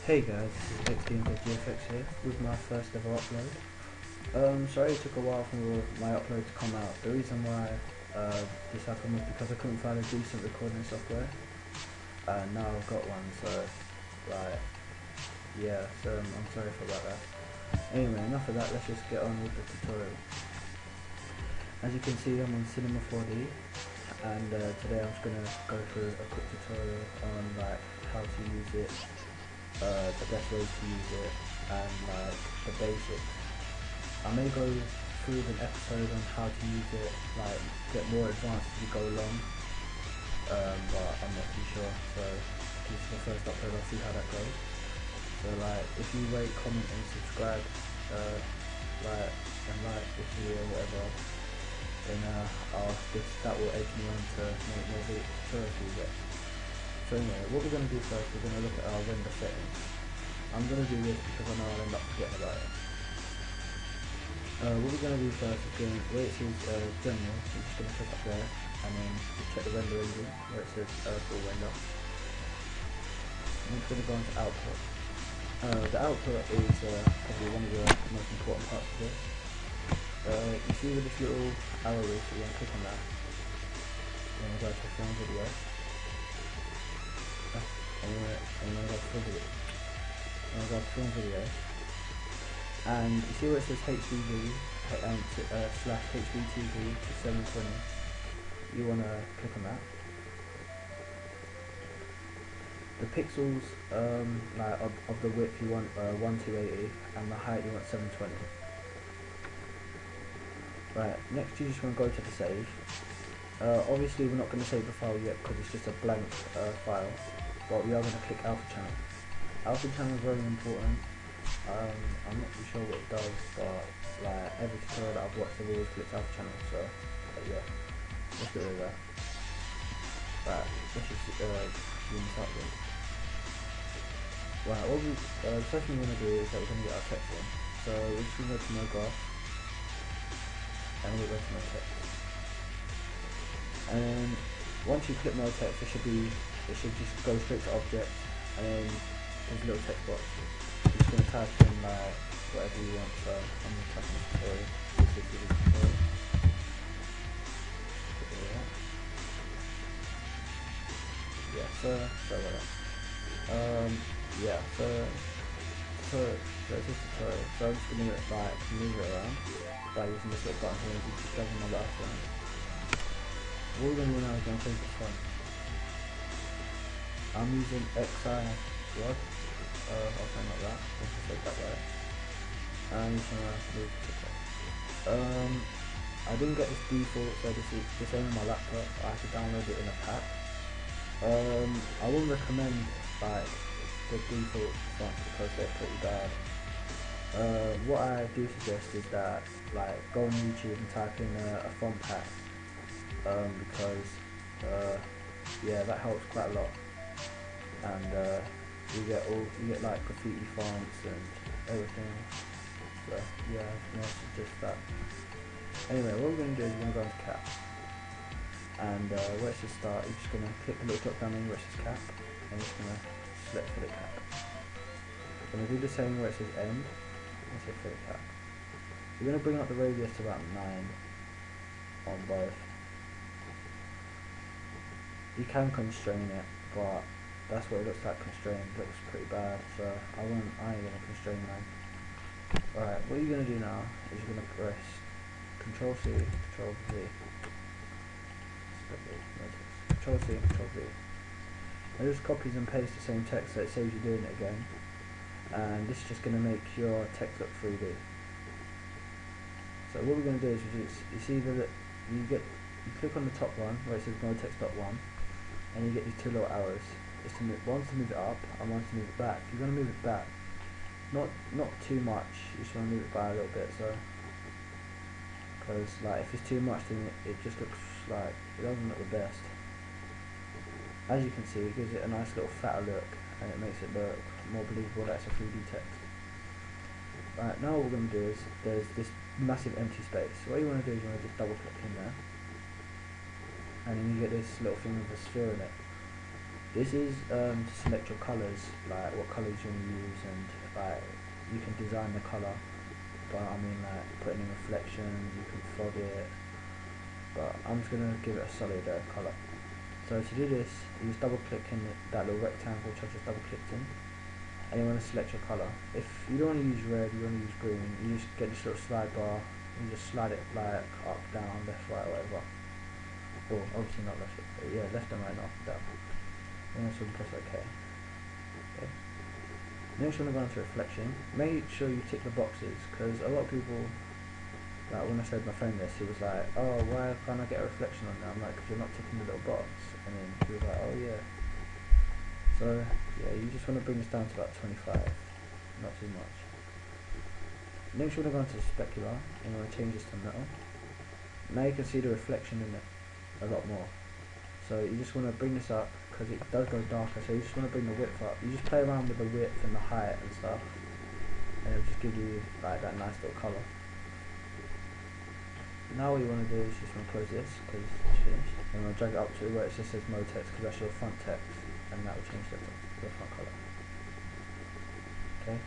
Hey guys, this is xDMzGFX here with my first ever upload. Sorry it took a while for my upload to come out. The reason why this happened was because I couldn't find a decent recording software, and now I've got one, so I'm sorry for about that. Anyway, enough of that, let's just get on with the tutorial. As you can see, I'm on Cinema 4D, and today I'm just going to go through a quick tutorial on how to use it, the best ways to use it, and the basics. I may go through an episode on how to use it, get more advanced as we go along, but I'm not too sure, so this is the first upload, I'll see how that goes. So if you rate, comment and subscribe, and like this video or whatever, then that will edge me on to make more tutorials for you guys. So anyway, what we're going to do first, we're going to look at our render settings. I'm going to do this because I know I'll end up forgetting about it. What we're going to do first is where it says general, we're just going to click up there and then just check the render engine where it says full render. I'm just going to go into output. The output is probably one of the most important parts of this. You see with this little arrow is, so you're going to click on that. Then we'll go to film video. And then go to film video. And you see where it says HDV and slash HDTV to 720. You want to click on that. The pixels of the width you want 1280 and the height you want 720. Right, next you just want to go to the save. Obviously we're not going to save the file yet because it's just a blank file, but we are going to click alpha channel. Alpha channel is very important. I'm not too sure what it does, but every tutorial that I've watched I've always clicked alpha channel, so yeah, let's get rid of that. Right, let's just zoom this up then. Right, the first thing we're going to do is that we're going to get our text in. So we're just going to go to no graph, and we'll go to no text. And then once you click no text, it should just go straight to object, and then there's a little text box. You're just going to type in whatever you want. So I'm going to type in tutorial. This is the tutorial. Yeah, so sorry about that. So it's this tutorial. So I'm just going to move it around by using this little button here. You just drag my mouse around. What we're going to do now is going to change the font. I'm using XI rod. I'll turn like that. Let's just take that right. And I'm just going to move to the top. I didn't get this default, so this ain't on my laptop. I have to download it in a pack. I wouldn't recommend the default font because they're pretty bad. What I do suggest is that go on YouTube and type in a font pack, because that helps quite a lot, and you get graffiti fonts and everything. So yeah, I suggest that. Anyway, what we're going to do is we're going to go into cap, and where it says start, you're just going to click the little drop down menu where it says cap, and you're just going to select for the cap. I'm going to do the same where it says end, and say for the cap. We're going to bring up the radius to about 9 on both. You can constrain it, but that's what it looks like constrained. It looks pretty bad, so I ain't going to constrain mine. Alright, what you're going to do now is you're going to press Control C, Control V. Control C and Control V. Now just copies and paste the same text so it saves you doing it again. And this is just going to make your text look 3D. So what we're going to do is you see that you click on the top one where it says no text.1, and you get these two little arrows. It's to move, one's to move it up and one's to move it back. You're going to move it back, not too much. You just want to move it by a little bit, so because if it's too much, then it just looks it doesn't look the best. As you can see, it gives it a nice little fatter look, and it makes it look more believable that it's a 3D text. Right, now what we're going to do is there's this massive empty space. So what you want to do is you want to just double click in there, and then you get this little thing with a sphere in it. This is to select your colours, like what colours you want to use, and like you can design the colour. But I mean, like putting in reflections, you can fog it. But I'm just gonna give it a solid colour. So to do this, you just double click in that little rectangle which I just double clicked in, and you want to select your colour. If you don't want to use red, you want to use green, you just get this little slide bar, and you just slide it like up, down, left, right, whatever. Or obviously not left, yeah, left and right, not up and down. And then press OK. Okay. Next, you want to go into reflection. Make sure you tick the boxes, because a lot of people, like when I showed my friend this, he was like, "Oh, why can't I get a reflection on that?" I'm like, "Because you're not ticking the little box." And then he was like, "Oh yeah." So yeah, you just want to bring this down to about 25, not too much. Next, you want to go into the specular and you want to change this to metal. Now you can see the reflection in it a lot more. So you just want to bring this up, because it does go darker, so you just want to bring the width up. You just play around with the width and the height and stuff, and it'll just give you like that nice little colour. Now what you want to do is just want to close this, because it's finished, and I'll drag it up to where it just says mode text, because that's your front text, and that will change the front colour. Okay.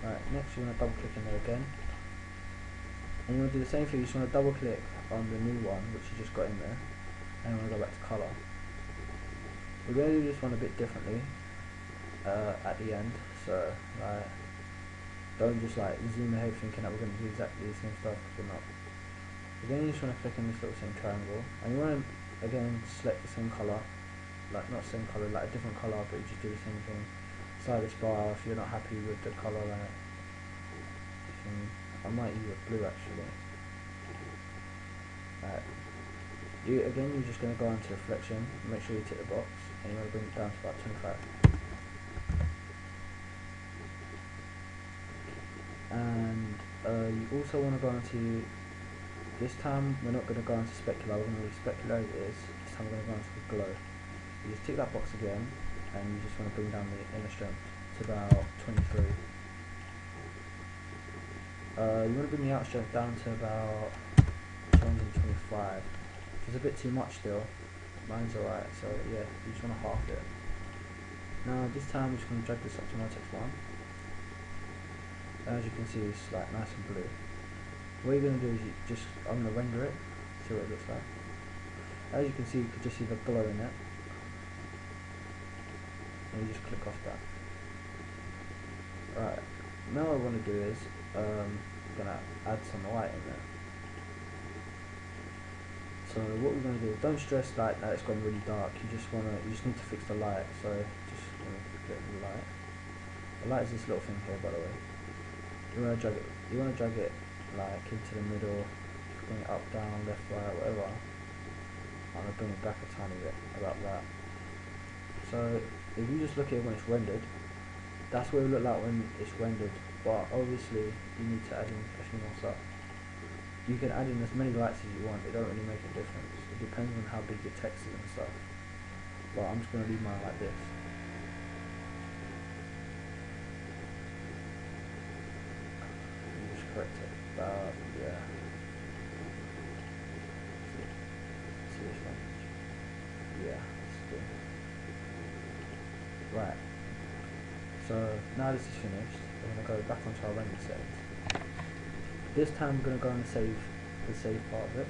Right, next you want to double click in there again, and you want to do the same thing. You just want to double click on the new one which you just got in there, and you want to go back to colour. We're going to do this one a bit differently at the end, so like don't just like zoom ahead thinking that we're going to do exactly the same stuff, because we're not. Again, you just want to click on this little same triangle, and you want to again select the same colour, like not same colour, like a different colour, but you just do the same thing. Slide this bar if you're not happy with the colour, like I might use a blue actually. You're just going to go into reflection, make sure you tick the box, and you want to bring it down to about 25. And you also want to go into, this time we're not going to go into specular, we're going to leave specular as it is. This time we're going to go into the glow. You just tick that box again, and you just want to bring down the inner strength to about 23. You want to bring the outer strength down to about 225. It's a bit too much still. Mine's alright, so yeah, you just want to half it. Now this time we're just going to drag this up to text 1. As you can see, it's like nice and blue. What you're going to do is I'm going to render it, see what it looks like. As you can see, you can just see the glow in it, and you just click off that. Right, now what I want to do is I'm going to add some light in there. So what we're going to do, don't stress like that it's gone really dark, you just need to fix the light, so just want to get the light. The light is this little thing here, by the way. You want to drag it like into the middle, bring it up, down, left, right, whatever. I'm going to bring it back a tiny bit, about that. So if you just look at it when it's rendered, that's what it will look like when it's rendered, but obviously you need to add in a few more stuff. You can add in as many lights as you want, it don't really make a difference. It depends on how big your text is and stuff. But I'm just going to leave mine like this. You just correct it about, yeah. See this one? Yeah, that's good. Right. So now this is finished, we're going to go back onto our render settings. This time we're going to go and save the save part of it.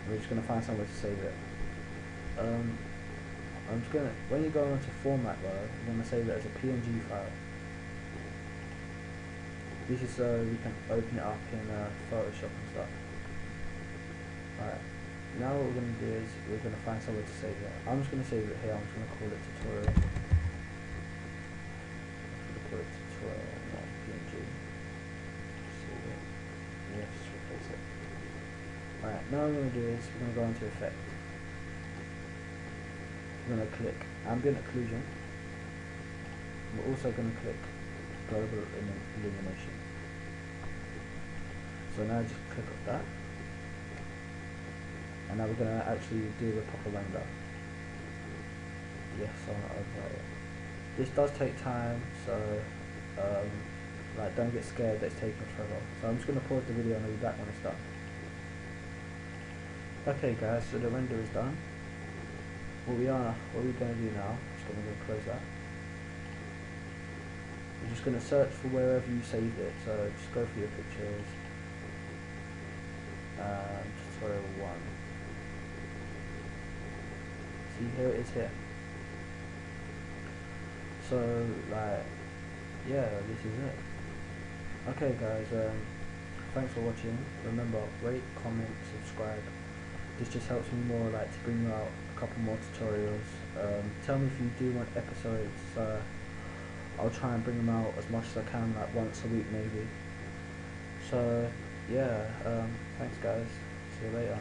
We're just going to find somewhere to save it. I'm just going to, when you go into format though, you're going to save it as a PNG file. This is so we can open it up in Photoshop and stuff. Right, now what we're going to do is we're going to find somewhere to save it. I'm just going to save it here, I'm just going to call it tutorial. I'm going to call it tutorial, not PNG. Yes, replace it. Right, now what we're going to do is we're going to go into effect. We're going to click ambient occlusion. We're also going to click global illumination. So now just click off that. And now we're going to actually do the proper render. Yes, I want to overwrite it. This does take time, so like don't get scared that it's taking forever. So I'm just going to pause the video and I'll be back when it's done. Okay guys, so the render is done. what we're gonna do now, just gonna go close that. We're just gonna search for wherever you saved it, so just go for your pictures, tutorial 1. See, here it is here. So like, yeah, this is it. Okay guys, thanks for watching. Remember, rate, comment, subscribe. This just helps me more, like, to bring you out a couple more tutorials. Tell me if you do want episodes. I'll try and bring them out as much as I can, like once a week maybe. So yeah, thanks guys, see you later.